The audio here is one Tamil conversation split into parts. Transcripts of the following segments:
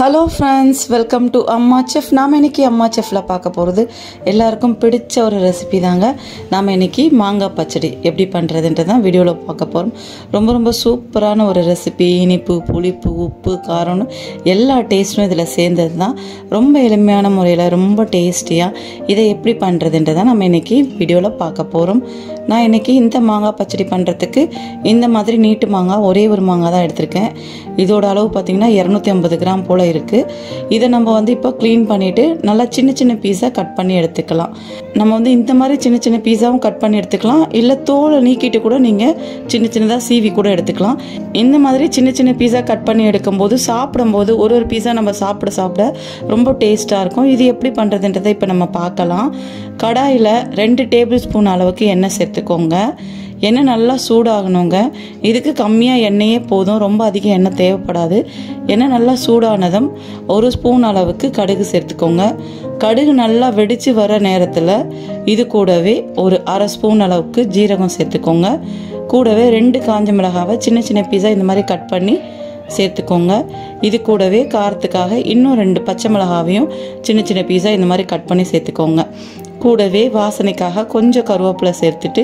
ஹலோ ஃப்ரெண்ட்ஸ், வெல்கம் டு அம்மா செஃப். நாம் இன்றைக்கி அம்மா செஃப்பில் பார்க்க போகிறது எல்லாருக்கும் பிடிச்ச ஒரு ரெசிபி தாங்க. நாம் இன்றைக்கி மாங்காய் பச்சடி எப்படி பண்ணுறதுன்றது தான் வீடியோவில் பார்க்க போகிறோம். ரொம்ப சூப்பரான ஒரு ரெசிபி. இனிப்பு, புளிப்பு, உப்பு, காரம்னு எல்லா டேஸ்ட்டும் இதில் சேர்ந்தது தான். ரொம்ப எளிமையான முறையில் ரொம்ப டேஸ்டியாக இதை எப்படி பண்ணுறதுன்றதை நம்ம இன்றைக்கி வீடியோவில் பார்க்க போகிறோம். நான் இன்றைக்கி இந்த மாங்காய் பச்சடி பண்ணுறதுக்கு இந்த மாதிரி நீட்டு மாங்காய், ஒரே ஒரு மாங்காய் தான் எடுத்திருக்கேன். இதோட அளவு பார்த்திங்கன்னா 250 கிராம் போல் இருக்குது. இதை நம்ம இப்போ க்ளீன் பண்ணிவிட்டு நல்லா சின்ன பீஸாக கட் பண்ணி எடுத்துக்கலாம். நம்ம இந்த மாதிரி சின்ன பீஸாகவும் கட் பண்ணி எடுத்துக்கலாம், இல்லை தோலை நீக்கிட்டு கூட நீங்கள் சின்னதாக சீவி கூட எடுத்துக்கலாம். இந்த மாதிரி சின்ன பீஸாக கட் பண்ணி எடுக்கும்போது சாப்பிடும்போது ஒரு பீஸாக நம்ம சாப்பிட ரொம்ப டேஸ்ட்டாக இருக்கும். இது எப்படி பண்ணுறதுன்றதை இப்போ நம்ம பார்க்கலாம். கடாயில் 2 டேபிள் ஸ்பூன் அளவுக்கு எண்ணெய் சேர்த்துக்கோங்க. எண்ணெய் நல்லா சூடாகணுங்க. இதுக்கு கம்மியாக எண்ணெயே போதும், ரொம்ப அதிக எண்ணெய் தேவைப்படாது. எண்ணெய் நல்லா சூடானதும் 1 ஸ்பூன் அளவுக்கு கடுகு சேர்த்துக்கோங்க. கடுகு நல்லா வெடித்து வர நேரத்தில் இது கூடவே ஒரு 1/2 ஸ்பூன் அளவுக்கு ஜீரகம் சேர்த்துக்கோங்க. கூடவே 2 காஞ்ச மிளகாவை சின்ன பீஸாக இந்த மாதிரி கட் பண்ணி சேர்த்துக்கோங்க. இது கூடவே காரத்துக்காக இன்னும் 2 பச்சை மிளகாவையும் சின்ன பீஸாக இந்த மாதிரி கட் பண்ணி சேர்த்துக்கோங்க. கூடவே வாசனைக்காக கொஞ்சம் கருவேப்பிலை சேர்த்துட்டு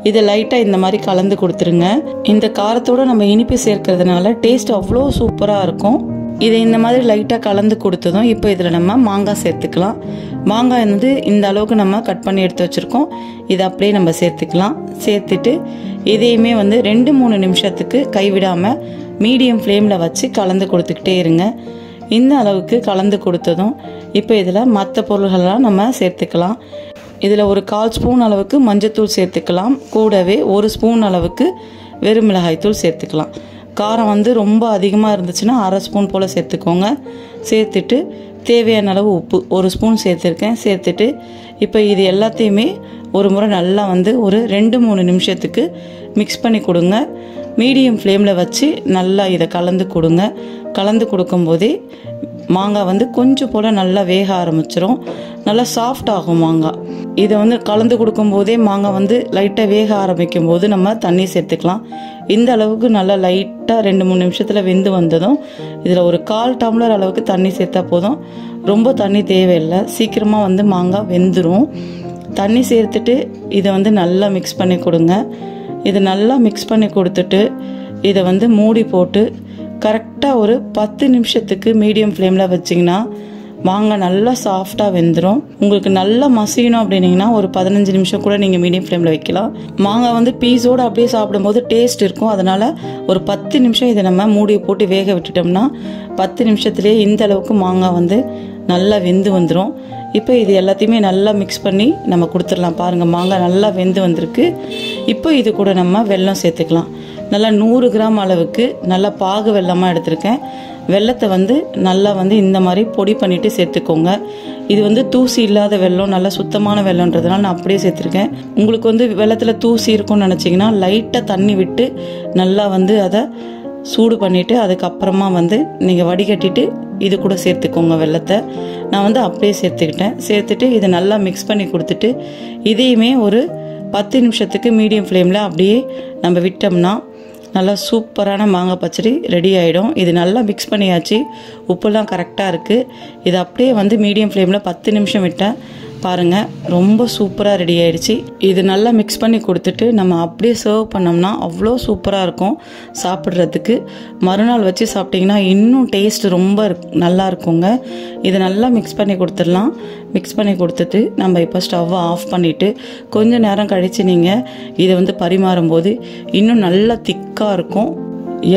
இதை லைட்டாக இந்த மாதிரி கலந்து கொடுத்துருங்க. இந்த காரத்தோடு நம்ம இனிப்பு சேர்க்கறதுனால டேஸ்ட் அவ்வளோ சூப்பராக இருக்கும். இதை இந்த மாதிரி லைட்டாக கலந்து கொடுத்ததும் இப்போ இதில் நம்ம மாங்காய் சேர்த்துக்கலாம். மாங்காய் இந்த அளவுக்கு நம்ம கட் பண்ணி எடுத்து வச்சுருக்கோம். இதை அப்படியே நம்ம சேர்த்துக்கலாம். சேர்த்துட்டு இதையுமே 2-3 நிமிஷத்துக்கு கைவிடாமல் மீடியம் ஃப்ளேமில் வச்சு கலந்து கொடுத்துக்கிட்டே இருங்க. இந்த அளவுக்கு கலந்து கொடுத்ததும் இப்போ இதில் மற்ற பொருள்களெல்லாம் நம்ம சேர்த்துக்கலாம். இதில் ஒரு 1/4 ஸ்பூன் அளவுக்கு மஞ்சத்தூள் சேர்த்துக்கலாம். கூடவே 1 ஸ்பூன் அளவுக்கு வெறும் மிளகாய்த்தூள் சேர்த்துக்கலாம். காரம் ரொம்ப அதிகமாக இருந்துச்சுன்னா 1/2 ஸ்பூன் போல் சேர்த்துக்கோங்க. சேர்த்துட்டு தேவையான அளவு உப்பு 1 ஸ்பூன் சேர்த்துருக்கேன். சேர்த்துட்டு இப்போ இது எல்லாத்தையுமே ஒரு முறை நல்லா ஒரு 2-3 நிமிஷத்துக்கு மிக்ஸ் பண்ணி கொடுங்க. மீடியம் ஃப்ளேமில் வச்சு நல்லா இதை கலந்து கொடுங்க. கலந்து கொடுக்கும்போதே மாங்காய் கொஞ்சம் போல் நல்லா வேக ஆரம்பிச்சிரும். நல்லா சாஃப்ட் ஆகும் மாங்காய். இதை கலந்து கொடுக்கும்போதே மாங்காய் லைட்டாக வேக ஆரம்பிக்கும் போது நம்ம தண்ணி சேர்த்துக்கலாம். இந்த அளவுக்கு நல்லா லைட்டாக 2-3 நிமிஷத்தில் வெந்து வந்ததும் இதில் ஒரு 1/4 டம்ளர் அளவுக்கு தண்ணி சேர்த்தா போதும். ரொம்ப தண்ணி தேவையில்லை, சீக்கிரமாக மாங்காய் வெந்துடும். தண்ணி சேர்த்துட்டு இதை நல்லா மிக்ஸ் பண்ணி கொடுங்க. இதை நல்லா மிக்ஸ் பண்ணி கொடுத்துட்டு இதை மூடி போட்டு கரெக்டாக ஒரு 10 நிமிஷத்துக்கு மீடியம் ஃப்ளேமில் வச்சிங்கன்னா மாங்காய் நல்லா சாஃப்டாக வெந்துடும். உங்களுக்கு நல்லா மசியணும் அப்படின்னீங்கன்னா ஒரு 15 நிமிஷம் கூட நீங்கள் மீடியம் ஃப்ளேமில் வைக்கலாம். மாங்காய் பீஸோடு அப்படியே சாப்பிடும்போது டேஸ்ட் இருக்கும். அதனால் ஒரு 10 நிமிஷம் இதை நம்ம மூடி போட்டு வேக விட்டுட்டோம்னா 10 நிமிஷத்துலேயே இந்த அளவுக்கு மாங்காய் நல்லா வெந்து வந்துடும். இப்போ இது எல்லாத்தையுமே நல்லா மிக்ஸ் பண்ணி நம்ம கொடுத்துடலாம். பாருங்கள், மாங்காய் நல்லா வெந்து வந்திருக்கு. இப்போ இது கூட நம்ம வெல்லம் சேர்த்துக்கலாம். நல்லா 100 கிராம் அளவுக்கு நல்லா பாகு வெல்லமாக எடுத்திருக்கேன். வெல்லத்தை நல்லா இந்த மாதிரி பொடி பண்ணிவிட்டு சேர்த்துக்கோங்க. இது தூசி இல்லாத வெல்லம், நல்லா சுத்தமான வெல்லம்ன்றதுனால நான் அப்படியே சேர்த்துருக்கேன். உங்களுக்கு வெல்லத்தில் தூசி இருக்கும்னு நினச்சிங்கன்னா லைட்டாக தண்ணி விட்டு நல்லா அதை சூடு பண்ணிவிட்டு அதுக்கப்புறமா நீங்கள் வடிகட்டிட்டு இது கூட சேர்த்துக்கோங்க வெல்லத்தை. நான் அப்படியே சேர்த்துக்கிட்டேன். சேர்த்துட்டு இதை நல்லா மிக்ஸ் பண்ணி கொடுத்துட்டு இதையுமே ஒரு 10 நிமிஷத்துக்கு மீடியம் ஃப்ளேமில் அப்படியே நம்ம விட்டோம்னா நல்லா சூப்பரான மாங்காய் பச்சடி ரெடி ஆகிடும். இது நல்லா மிக்ஸ் பண்ணியாச்சு, உப்புலாம் கரெக்டாக இருக்குது. இது அப்படியே மீடியம் ஃப்ளேமில் 10 நிமிஷம் விட்டேன். பாருங்கள், ரொம்ப சூப்பராக ரெடி ஆகிடுச்சு. இது நல்லா மிக்ஸ் பண்ணி கொடுத்துட்டு நம்ம அப்படியே சர்வ் பண்ணோம்னா அவ்வளோ சூப்பராக இருக்கும் சாப்பிட்றதுக்கு. மறுநாள் வச்சு சாப்பிட்டிங்கன்னா இன்னும் டேஸ்ட் ரொம்ப நல்லா இருக்குங்க. இதை நல்லா மிக்ஸ் பண்ணி கொடுத்துடலாம். மிக்ஸ் பண்ணி கொடுத்துட்டு நம்ம இப்போ ஸ்டவ்வை ஆஃப் பண்ணிவிட்டு கொஞ்சம் நேரம் கழித்து நீங்கள் இதை பரிமாறும்போது இன்னும் நல்லா திக்காக இருக்கும்.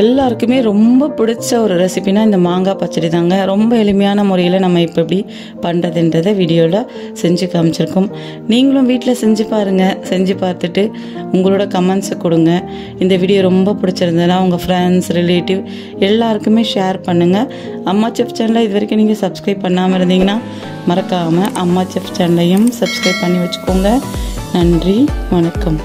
எல்லாருக்குமே ரொம்ப பிடிச்ச ஒரு ரெசிபினா இந்த மாங்காய் பச்சடி தாங்க. ரொம்ப எளிமையான முறையில் நம்ம இப்போ எப்படி பண்ணுறதுன்றதை வீடியோவில் செஞ்சு காமிச்சிருக்கோம். நீங்களும் வீட்டில் செஞ்சு பாருங்கள். செஞ்சு பார்த்துட்டு உங்களோட கமெண்ட்ஸை கொடுங்க. இந்த வீடியோ ரொம்ப பிடிச்சிருந்ததுன்னா உங்கள் ஃப்ரெண்ட்ஸ், ரிலேட்டிவ் எல்லாருக்குமே ஷேர் பண்ணுங்கள். அம்மா செஃப் சேனலை இது வரைக்கும் நீங்கள் சப்ஸ்கிரைப் பண்ணாமல் இருந்தீங்கன்னா மறக்காமல் அம்மா செஃப் சேனலையும் சப்ஸ்கிரைப் பண்ணி வச்சுக்கோங்க. நன்றி, வணக்கம்.